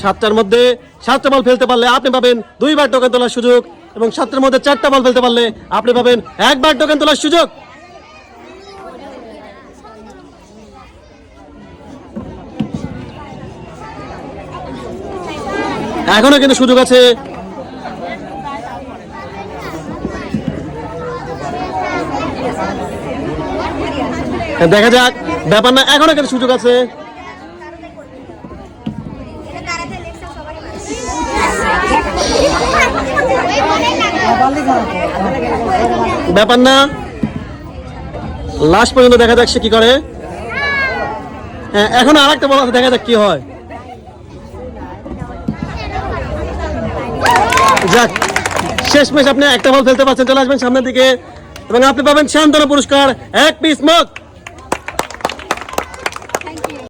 7টার মধ্যে 7টা বল ফেলতে পারলে আপনি পাবেন 2বার টোকেন তোলার সুযোগ, এবং 7টার মধ্যে 4টা বল ফেলতে পারলে আপনি পাবেন 1বার টোকেন তোলার সুযোগ। এখনো কিন্তু সুযোগ আছে। দেখা যাক, ব্যাপার না, এখনো কিন্তু সুযোগ আছে। ব্যাপার না, লাস্ট পর্যন্ত দেখা যাক সে কি করে। হ্যাঁ, এখনো আরেকটা বল আছে, দেখা যাক কি হয়। যাক, শেষমেশ আপনি একটা বল ফেলতে পারছেন। চলে আসবেন সামনের দিকে এবং আপনি পাবেন শান্তনা পুরস্কার 1 পিস মগ।